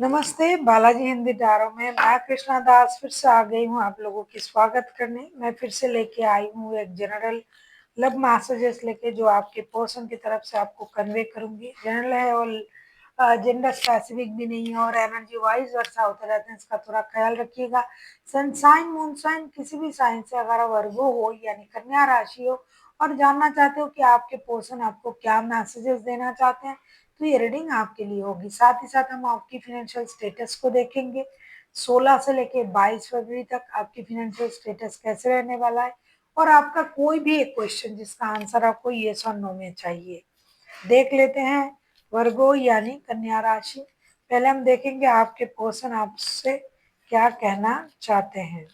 नमस्ते, बालाजी हिंदी टारो में मैं कृष्णा दास फिर से आ गई हूँ आप लोगों की स्वागत करने। मैं फिर से लेके आई हूँ एक जनरल लव मैसेजेस लेके जो आपके पर्सन की तरफ से आपको कन्वे करूंगी। जनरल है और जेंडर स्पेसिफिक भी नहीं है और एनर्जी वाइज वर्षा होते रहते हैं, इसका थोड़ा ख्याल रखिएगा। सनसाइन मूनसाइन किसी भी साइन से अगर वर्गो हो यानी कन्या राशि हो और जानना चाहते हो कि आपके पर्सन आपको क्या मैसेजेस देना चाहते हैं तो ये रीडिंग आपके लिए होगी। साथ ही साथ हम आपकी फाइनेंशियल स्टेटस को देखेंगे। 16 से लेके 22 फरवरी तक आपकी फाइनेंशियल स्टेटस कैसे रहने वाला है और आपका कोई भी एक क्वेश्चन जिसका आंसर आपको यस और नो में चाहिए। देख लेते हैं वर्गो यानी कन्या राशि। पहले हम देखेंगे आपके पर्सन आपसे क्या कहना चाहते हैं।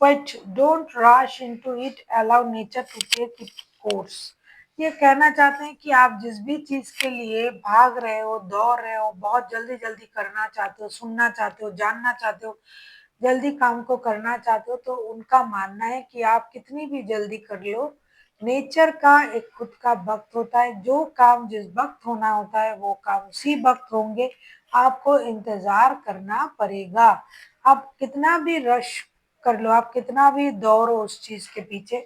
But don't rush into it, allow nature to take its course। ये कहना चाहते हैं कि आप जिस भी चीज के लिए भाग रहे हो, दौड़ रहे हो, बहुत जल्दी जल्दी करना चाहते हो, सुनना चाहते हो, जानना चाहते हो, जल्दी काम को करना चाहते हो, तो उनका मानना है कि आप कितनी भी जल्दी कर लो, नेचर का एक खुद का वक्त होता है। जो काम जिस वक्त होना होता है वो काम उसी वक्त होंगे। आपको इंतजार करना पड़ेगा। आप कितना भी रश कर लो, आप कितना भी दौड़ो उस चीज के पीछे,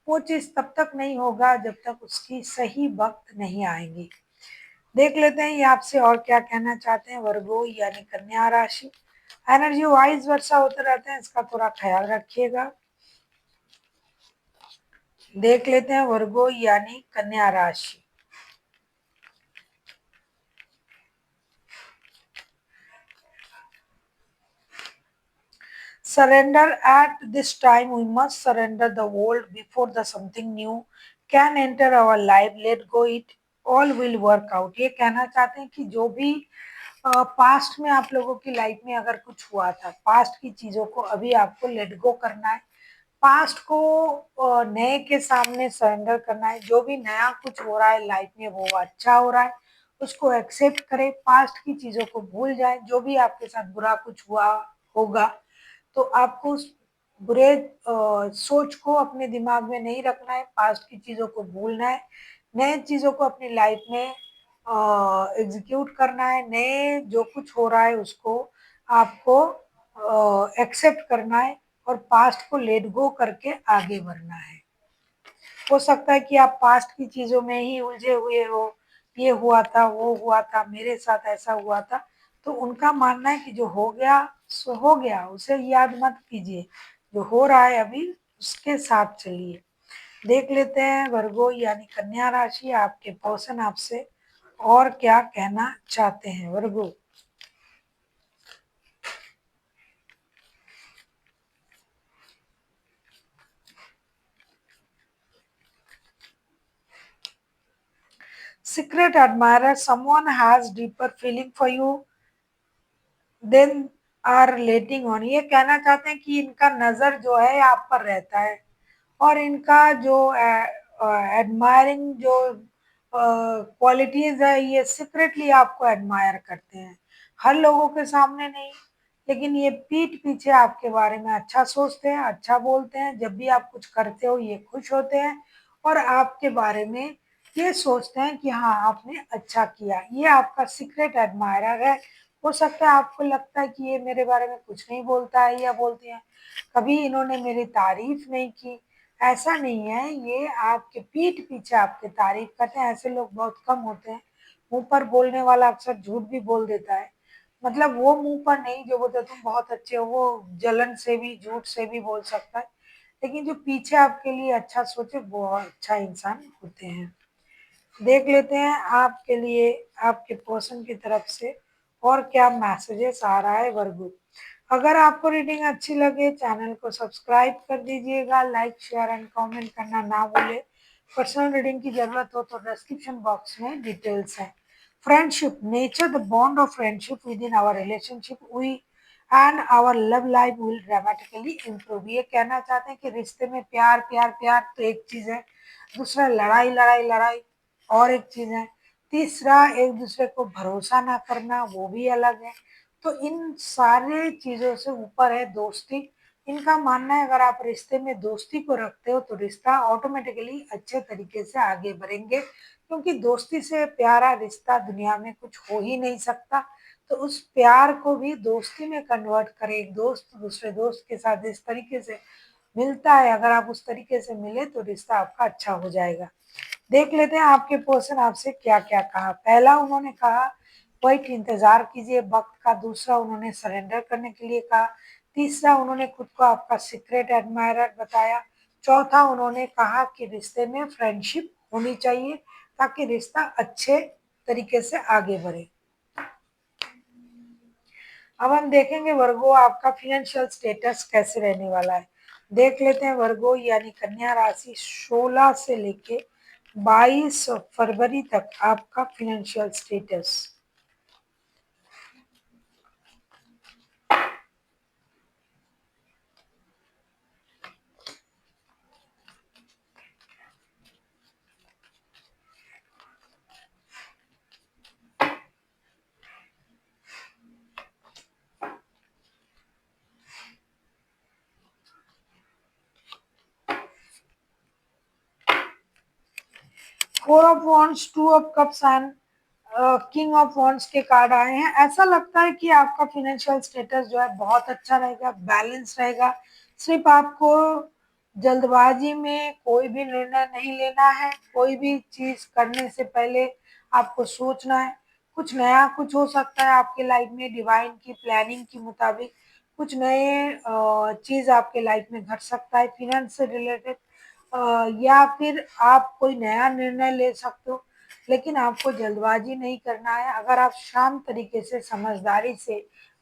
वो चीज तब तक नहीं होगा जब तक उसकी सही वक्त नहीं आएगी। देख लेते हैं ये आपसे और क्या कहना चाहते हैं वर्गो यानी कन्या राशि। एनर्जी वाइज वर्षा होते रहते हैं, इसका थोड़ा ख्याल रखिएगा। देख लेते हैं वर्गो यानी कन्या राशि। Surrender at this time we must surrender the old before the something new can enter our life, let go it, all will work out। ये कहना चाहते हैं कि जो भी पास्ट में आप लोगों की लाइफ में अगर कुछ हुआ था, पास्ट की चीजों को अभी आपको लेट गो करना है। पास्ट को नए के सामने सरेंडर करना है। जो भी नया कुछ हो रहा है लाइफ में वो अच्छा हो रहा है, उसको एक्सेप्ट करें। पास्ट की चीजों को भूल जाएं। जो भी आपके साथ बुरा कुछ हुआ होगा तो आपको उस बुरे सोच को अपने दिमाग में नहीं रखना है, पास्ट की चीज़ों को भूलना है, नए चीज़ों को अपनी लाइफ में एग्जीक्यूट करना है। नए जो कुछ हो रहा है उसको आपको एक्सेप्ट करना है और पास्ट को लेट गो करके आगे बढ़ना है। हो सकता है कि आप पास्ट की चीज़ों में ही उलझे हुए हो, ये हुआ था, वो हुआ था, मेरे साथ ऐसा हुआ था, तो उनका मानना है कि जो हो गया सो हो गया, उसे याद मत कीजिए। जो हो रहा है अभी उसके साथ चलिए। देख लेते हैं वर्गो यानी कन्या राशि आपके पर्सन आपसे और क्या कहना चाहते हैं Virgo. Secret admirer, someone has deeper feeling for you than are letting on. ये कहना चाहते हैं कि इनका नजर जो है आप पर रहता है और इनका जो एडमायरिंग जो क्वालिटीज है ये सीक्रेटली आपको एडमायर करते हैं। हर लोगों के सामने नहीं, लेकिन ये पीठ पीछे आपके बारे में अच्छा सोचते हैं, अच्छा बोलते हैं। जब भी आप कुछ करते हो ये खुश होते हैं और आपके बारे में ये सोचते हैं कि हाँ आपने अच्छा किया। ये आपका सीक्रेट एडमायरर है। हो सकता है आपको लगता है कि ये मेरे बारे में कुछ नहीं बोलता है या बोलती है, कभी इन्होंने मेरी तारीफ नहीं की। ऐसा नहीं है, ये आपके पीठ पीछे आपकी तारीफ करते हैं। ऐसे लोग बहुत कम होते हैं। मुंह पर बोलने वाला अक्सर झूठ भी बोल देता है। मतलब वो मुंह पर नहीं जो बोलते तुम बहुत अच्छे हो, वो जलन से भी झूठ से भी बोल सकता है। लेकिन जो पीछे आपके लिए अच्छा सोचे वो अच्छा इंसान होते हैं। देख लेते हैं आपके लिए आपके पर्सन की तरफ से और क्या मैसेजेस आ रहा है वर्गो। अगर आपको रीडिंग अच्छी लगे चैनल को सब्सक्राइब कर दीजिएगा, लाइक शेयर एंड कमेंट करना ना भूले। पर्सनल रीडिंग की जरूरत हो तो डिस्क्रिप्शन बॉक्स में डिटेल्स है। Friendship nature the bond of friendship within our relationship we and our love life will dramatically improve. ये कहना चाहते हैं कि रिश्ते में प्यार प्यार प्यार तो एक चीज है, दूसरा लड़ाई लड़ाई लड़ाई और एक चीज है। तीसरा, एक दूसरे को भरोसा ना करना, वो भी अलग है। तो इन सारे चीजों से ऊपर है दोस्ती। इनका मानना है अगर आप रिश्ते में दोस्ती को रखते हो तो रिश्ता ऑटोमेटिकली अच्छे तरीके से आगे बढ़ेंगे, क्योंकि दोस्ती से प्यारा रिश्ता दुनिया में कुछ हो ही नहीं सकता। तो उस प्यार को भी दोस्ती में कन्वर्ट करें। एक दोस्त दूसरे दोस्त के साथ इस तरीके से मिलता है, अगर आप उस तरीके से मिले तो रिश्ता आपका अच्छा हो जाएगा। देख लेते हैं आपके पर्सन आपसे क्या क्या कहा। पहला उन्होंने कहा वेट, इंतजार कीजिए वक्त का। दूसरा, उन्होंने सरेंडर करने के लिए कहा। तीसरा, उन्होंने खुद को आपका सीक्रेट एडमायरर बताया। चौथा, उन्होंने कहा कि रिश्ते में फ्रेंडशिप होनी चाहिए ताकि रिश्ता अच्छे तरीके से आगे बढ़े। अब हम देखेंगे वर्गो आपका फिनेंशियल स्टेटस कैसे रहने वाला है। देख लेते हैं वर्गो यानी कन्या राशि 16 से लेके 22 फरवरी तक आपका financial status. 4 of wands, 2 of cups and king of wands के कार्ड आए हैं। ऐसा लगता है कि आपका फिनेंशियल स्टेटस जो है बहुत अच्छा रहेगा, बैलेंस रहेगा। सिर्फ आपको जल्दबाजी में कोई भी निर्णय नहीं लेना है। कोई भी चीज करने से पहले आपको सोचना है। कुछ नया कुछ हो सकता है आपके लाइफ में, डिवाइन की प्लानिंग के मुताबिक कुछ नए चीज आपके लाइफ में घट सकता है फिनेंस से रिलेटेड, या फिर आप कोई नया निर्णय ले सकते हो। लेकिन आपको जल्दबाजी नहीं करना है। अगर आप शांत तरीके से समझदारी से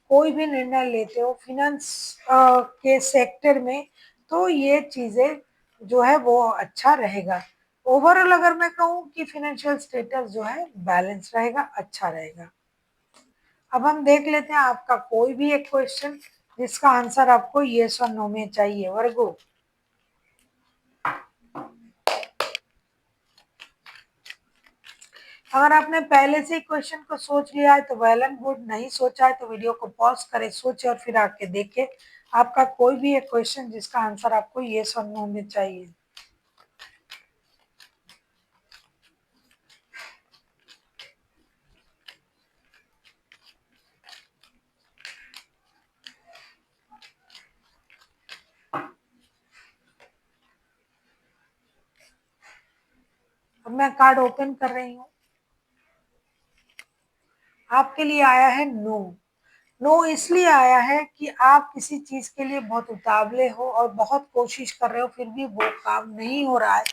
कोई भी निर्णय लेते हो फिनेंस के सेक्टर में, तो ये चीजें जो है वो अच्छा रहेगा। ओवरऑल अगर मैं कहूँ कि फिनेंशियल स्टेटस जो है बैलेंस रहेगा, अच्छा रहेगा। अब हम देख लेते हैं आपका कोई भी एक क्वेश्चन जिसका आंसर आपको येस और नो में चाहिए। वर्गो, अगर आपने पहले से ही क्वेश्चन को सोच लिया है तो वेल एंड गुड, नहीं सोचा है तो वीडियो को पॉज करें, सोचे और फिर आके देखें आपका कोई भी एक क्वेश्चन जिसका आंसर आपको येस और नो में चाहिए। अब मैं कार्ड ओपन कर रही हूँ। आपके लिए आया है नो। नो इसलिए आया है कि आप किसी चीज के लिए बहुत उतावले हो और बहुत कोशिश कर रहे हो, फिर भी वो काम नहीं हो रहा है।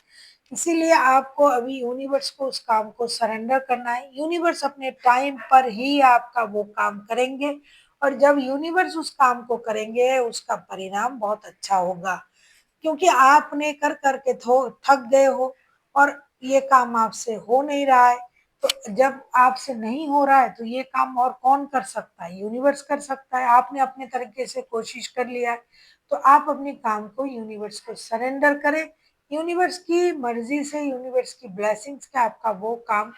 इसीलिए आपको अभी यूनिवर्स को उस काम को सरेंडर करना है। यूनिवर्स अपने टाइम पर ही आपका वो काम करेंगे, और जब यूनिवर्स उस काम को करेंगे उसका परिणाम बहुत अच्छा होगा। क्योंकि आपने कर करके थक गए हो और ये काम आपसे हो नहीं रहा है। तो जब आपसे नहीं हो रहा है तो ये काम और कौन कर सकता है? यूनिवर्स कर सकता है। आपने अपने तरीके से कोशिश कर लिया है, तो आप अपने काम को यूनिवर्स को सरेंडर करें। यूनिवर्स की मर्जी से, यूनिवर्स की ब्लेसिंग्स से आपका वो काम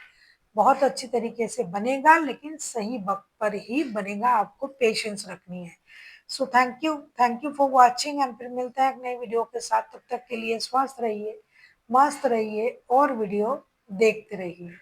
बहुत अच्छी तरीके से बनेगा, लेकिन सही वक्त पर ही बनेगा। आपको पेशेंस रखनी है। So thank you for watching and फिर मिलते हैं एक नई वीडियो के साथ। तब तक के लिए स्वस्थ रहिए, मस्त रहिए और वीडियो देखते रहिए।